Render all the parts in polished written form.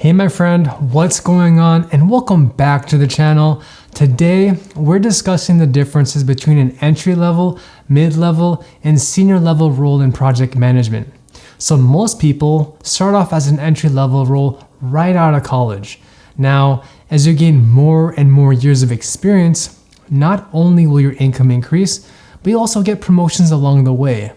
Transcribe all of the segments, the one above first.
Hey my friend, what's going on? And welcome back to the channel. Today, we're discussing the differences between an entry-level, mid-level, and senior-level role in project management. So most people start off as an entry-level role right out of college. Now, as you gain more and more years of experience, not only will your income increase, but you'll also get promotions along the way.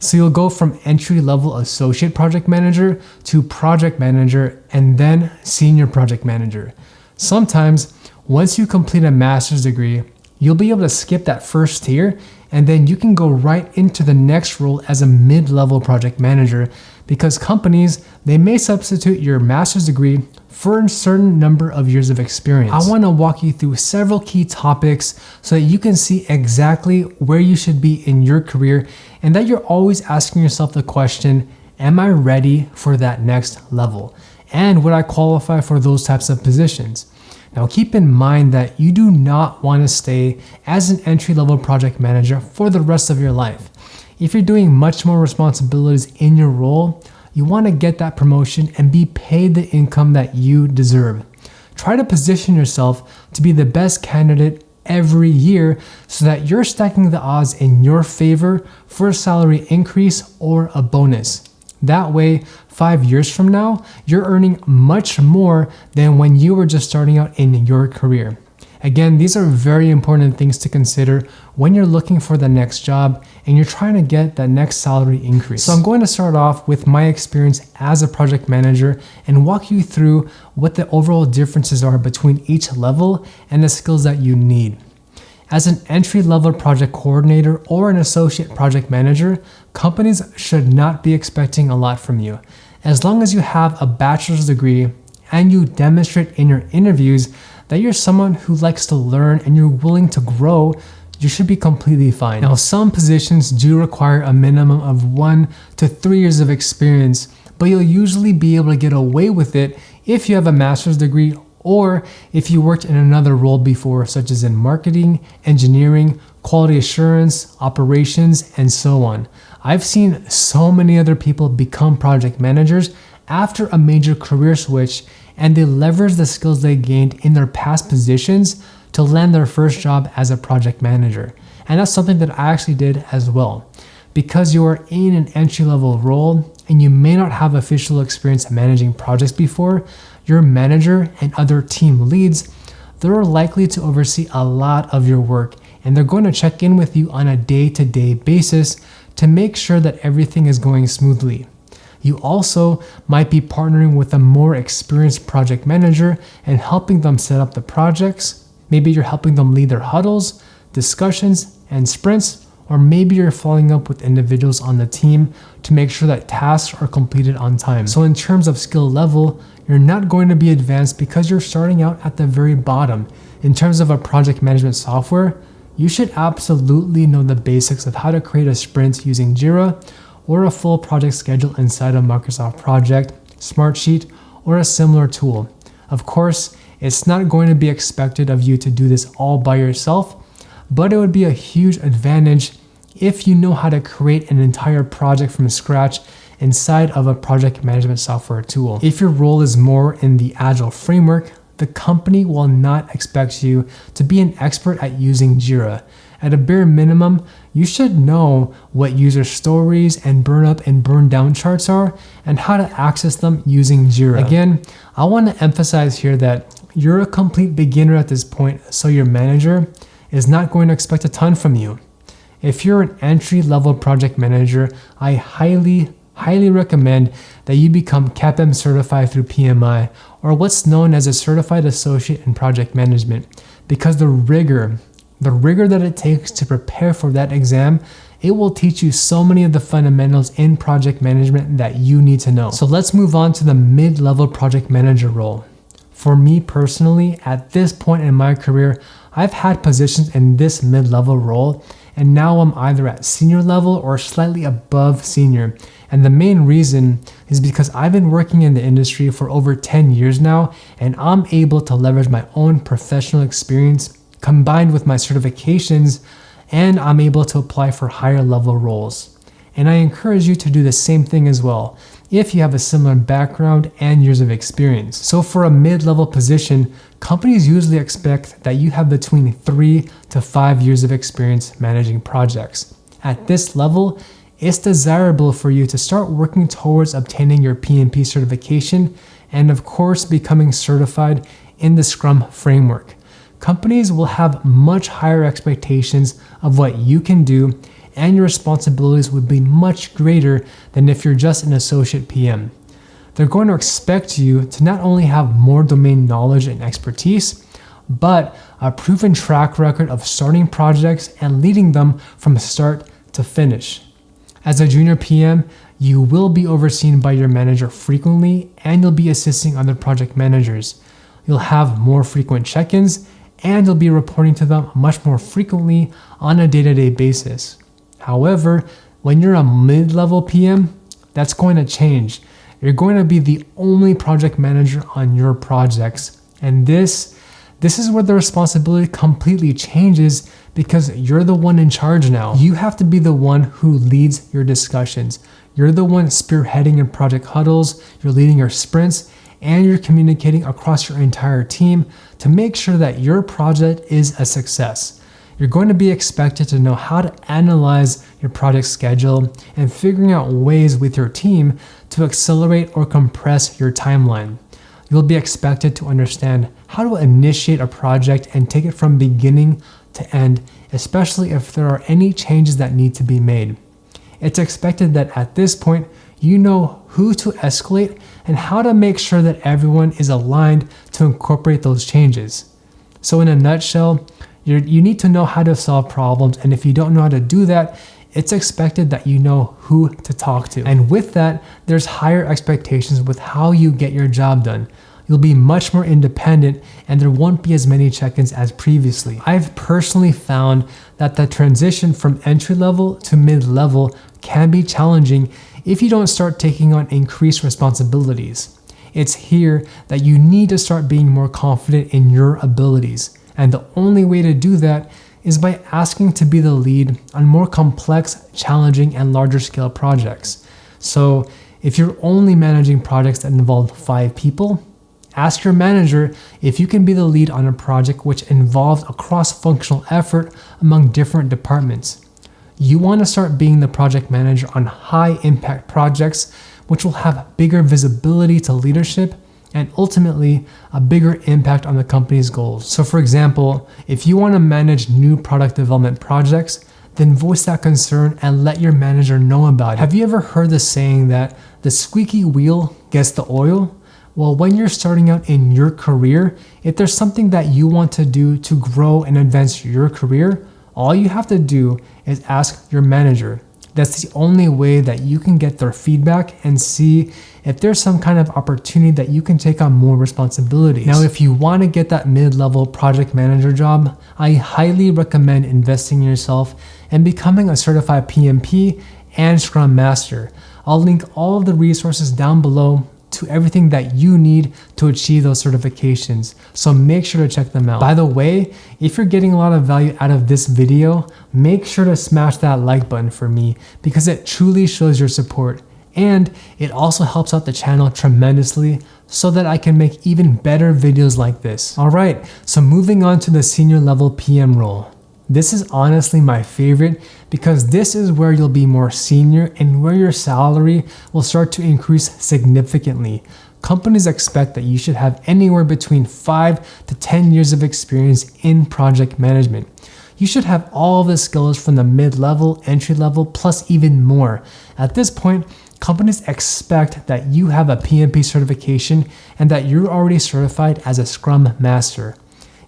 So you'll go from entry-level associate project manager to project manager and then senior project manager. Sometimes, once you complete a master's degree, you'll be able to skip that first tier and then you can go right into the next role as a mid-level project manager because companies, they may substitute your master's degree for a certain number of years of experience. I want to walk you through several key topics so that you can see exactly where you should be in your career and that you're always asking yourself the question, am I ready for that next level? And would I qualify for those types of positions? Now keep in mind that you do not want to stay as an entry-level project manager for the rest of your life. If you're doing much more responsibilities in your role, you want to get that promotion and be paid the income that you deserve. Try to position yourself to be the best candidate every year so that you're stacking the odds in your favor for a salary increase or a bonus. That way, 5 years from now, you're earning much more than when you were just starting out in your career. Again, these are very important things to consider when you're looking for the next job and you're trying to get that next salary increase. So I'm going to start off with my experience as a project manager and walk you through what the overall differences are between each level and the skills that you need. As an entry-level project coordinator or an associate project manager, companies should not be expecting a lot from you. As long as you have a bachelor's degree and you demonstrate in your interviews that you're someone who likes to learn and you're willing to grow, you should be completely fine. Now, some positions do require a minimum of 1 to 3 years of experience, but you'll usually be able to get away with it if you have a master's degree or if you worked in another role before, such as in marketing, engineering, quality assurance, operations, and so on. I've seen so many other people become project managers after a major career switch, and they leverage the skills they gained in their past positions to land their first job as a project manager. And that's something that I actually did as well. Because you are in an entry-level role and you may not have official experience managing projects before, your manager and other team leads, they're likely to oversee a lot of your work and they're going to check in with you on a day-to-day basis to make sure that everything is going smoothly. You also might be partnering with a more experienced project manager and helping them set up the projects. Maybe you're helping them lead their huddles, discussions, and sprints, or maybe you're following up with individuals on the team to make sure that tasks are completed on time. So in terms of skill level, you're not going to be advanced because you're starting out at the very bottom. In terms of a project management software, you should absolutely know the basics of how to create a sprint using Jira, or a full project schedule inside a Microsoft Project, Smartsheet, or a similar tool. Of course, it's not going to be expected of you to do this all by yourself, but it would be a huge advantage if you know how to create an entire project from scratch inside of a project management software tool. If your role is more in the Agile framework, the company will not expect you to be an expert at using Jira. At a bare minimum, you should know what user stories and burn up and burn down charts are and how to access them using Jira. Again, I want to emphasize here that you're a complete beginner at this point, so your manager is not going to expect a ton from you. If you're an entry-level project manager, I highly recommend that you become CAPM certified through PMI, or what's known as a certified associate in project management, because the rigor that it takes to prepare for that exam, it will teach you so many of the fundamentals in project management that you need to know. So let's move on to the mid-level project manager role. For me personally, at this point in my career, I've had positions in this mid-level role, and now I'm either at senior level or slightly above senior. And the main reason is because I've been working in the industry for over 10 years now, and I'm able to leverage my own professional experience combined with my certifications, and I'm able to apply for higher level roles. And I encourage you to do the same thing as well. if you have a similar background and years of experience. So for a mid-level position, companies usually expect that you have between 3 to 5 years of experience managing projects. At this level, it's desirable for you to start working towards obtaining your PMP certification and of course becoming certified in the Scrum framework. Companies will have much higher expectations of what you can do, and your responsibilities would be much greater than if you're just an associate PM. They're going to expect you to not only have more domain knowledge and expertise, but a proven track record of starting projects and leading them from start to finish. As a junior PM, you will be overseen by your manager frequently, and you'll be assisting other project managers. You'll have more frequent check-ins, and you'll be reporting to them much more frequently on a day-to-day basis. However, when you're a mid-level PM, that's going to change. You're going to be the only project manager on your projects. And this is where the responsibility completely changes, because you're the one in charge now. You have to be the one who leads your discussions. You're the one spearheading your project huddles, you're leading your sprints, and you're communicating across your entire team to make sure that your project is a success. You're going to be expected to know how to analyze your project schedule and figuring out ways with your team to accelerate or compress your timeline. You'll be expected to understand how to initiate a project and take it from beginning to end, especially if there are any changes that need to be made. It's expected that at this point, you know who to escalate and how to make sure that everyone is aligned to incorporate those changes. So in a nutshell, you need to know how to solve problems, and if you don't know how to do that, it's expected that you know who to talk to. And with that, there's higher expectations with how you get your job done. You'll be much more independent, and there won't be as many check-ins as previously. I've personally found that the transition from entry-level to mid-level can be challenging if you don't start taking on increased responsibilities. It's here that you need to start being more confident in your abilities. And the only way to do that is by asking to be the lead on more complex, challenging, and larger scale projects. So if you're only managing projects that involve 5 people, ask your manager if you can be the lead on a project which involves a cross-functional effort among different departments. You want to start being the project manager on high-impact projects, which will have bigger visibility to leadership and ultimately a bigger impact on the company's goals. So for example, if you want to manage new product development projects, then voice that concern and let your manager know about it. Have you ever heard the saying that the squeaky wheel gets the oil? Well, when you're starting out in your career, if there's something that you want to do to grow and advance your career, all you have to do is ask your manager. That's the only way that you can get their feedback and see if there's some kind of opportunity that you can take on more responsibilities. Now, if you want to get that mid-level project manager job, I highly recommend investing in yourself and becoming a certified PMP and Scrum Master. I'll link all of the resources down below to everything that you need to achieve those certifications. So make sure to check them out. By the way, if you're getting a lot of value out of this video, make sure to smash that like button for me, because it truly shows your support. And it also helps out the channel tremendously so that I can make even better videos like this. All right, so moving on to the senior level PM role. This is honestly my favorite because this is where you'll be more senior and where your salary will start to increase significantly. Companies expect that you should have anywhere between 5 to 10 years of experience in project management. You should have all the skills from the mid-level, entry-level, plus even more. At this point, companies expect that you have a PMP certification and that you're already certified as a Scrum Master.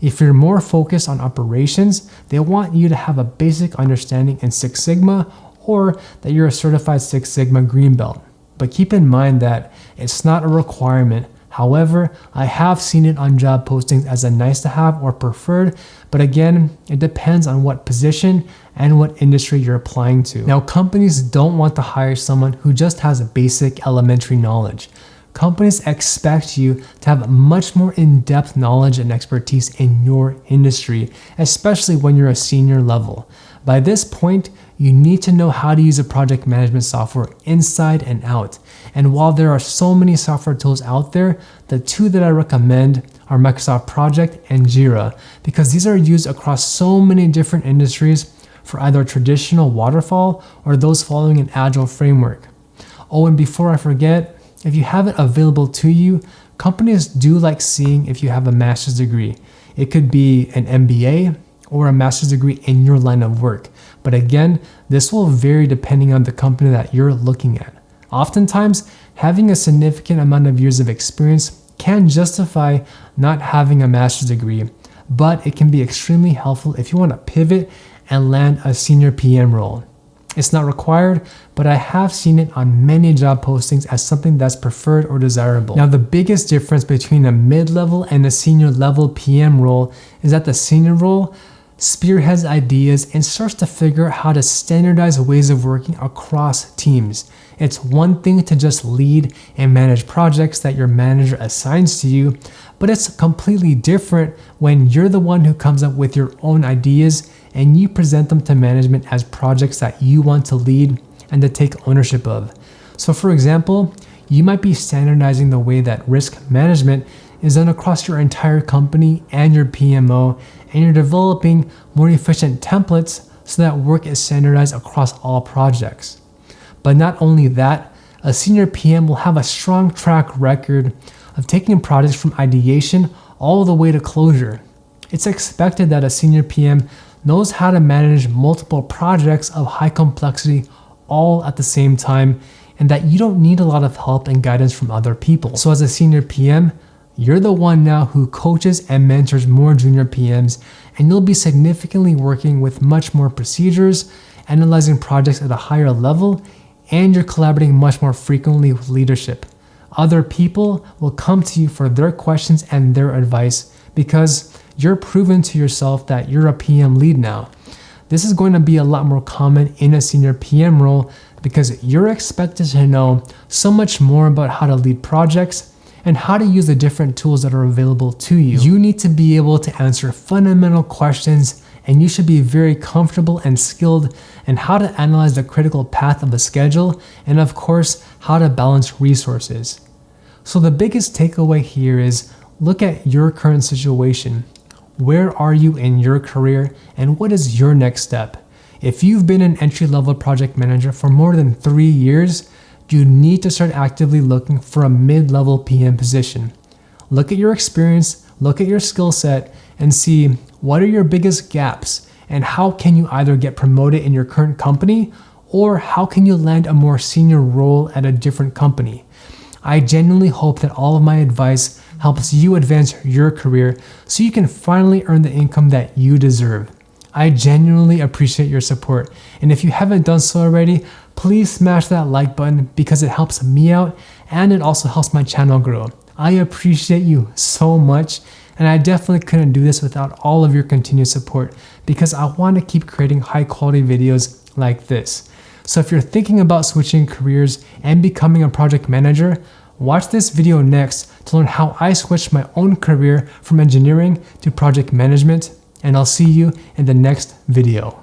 If you're more focused on operations, they want you to have a basic understanding in Six Sigma, or that you're a certified Six Sigma Green Belt. But keep in mind that it's not a requirement. However, I have seen it on job postings as a nice to have or preferred, but again, it depends on what position and what industry you're applying to. Now, companies don't want to hire someone who just has a basic elementary knowledge. Companies expect you to have much more in-depth knowledge and expertise in your industry, especially when you're a senior level. By this point, you need to know how to use a project management software inside and out. And while there are so many software tools out there, the two that I recommend are Microsoft Project and Jira, because these are used across so many different industries for either traditional waterfall or those following an agile framework. Oh, and before I forget, if you have it available to you, companies do like seeing if you have a master's degree. It could be an MBA or a master's degree in your line of work. But again, this will vary depending on the company that you're looking at. Oftentimes, having a significant amount of years of experience can justify not having a master's degree, but it can be extremely helpful if you want to pivot and land a senior PM role. It's not required, but I have seen it on many job postings as something that's preferred or desirable. Now, the biggest difference between a mid-level and a senior level PM role is that the senior role spearheads ideas and starts to figure out how to standardize ways of working across teams. It's one thing to just lead and manage projects that your manager assigns to you, but it's completely different when you're the one who comes up with your own ideas and you present them to management as projects that you want to lead and to take ownership of. So for example, you might be standardizing the way that risk management is done across your entire company and your PMO, and you're developing more efficient templates so that work is standardized across all projects. But not only that, a senior PM will have a strong track record of taking projects from ideation all the way to closure. It's expected that a senior PM knows how to manage multiple projects of high complexity all at the same time, and that you don't need a lot of help and guidance from other people. So as a senior PM, you're the one now who coaches and mentors more junior PMs, and you'll be significantly working with much more procedures, analyzing projects at a higher level, and you're collaborating much more frequently with leadership. Other people will come to you for their questions and their advice because you're proven to yourself that you're a PM lead now. This is going to be a lot more common in a senior PM role because you're expected to know so much more about how to lead projects and how to use the different tools that are available to you. You need to be able to answer fundamental questions, and you should be very comfortable and skilled in how to analyze the critical path of a schedule, and of course, how to balance resources. So the biggest takeaway here is look at your current situation. Where are you in your career, and what is your next step? If you've been an entry-level project manager for more than 3 years, you need to start actively looking for a mid-level PM position. Look at your experience, look at your skill set, and see what are your biggest gaps and how can you either get promoted in your current company or how can you land a more senior role at a different company. I genuinely hope that all of my advice helps you advance your career so you can finally earn the income that you deserve. I genuinely appreciate your support, and if you haven't done so already, please smash that like button because it helps me out and it also helps my channel grow. I appreciate you so much, and I definitely couldn't do this without all of your continued support because I want to keep creating high quality videos like this. So if you're thinking about switching careers and becoming a project manager, watch this video next to learn how I switched my own career from engineering to project management, and I'll see you in the next video.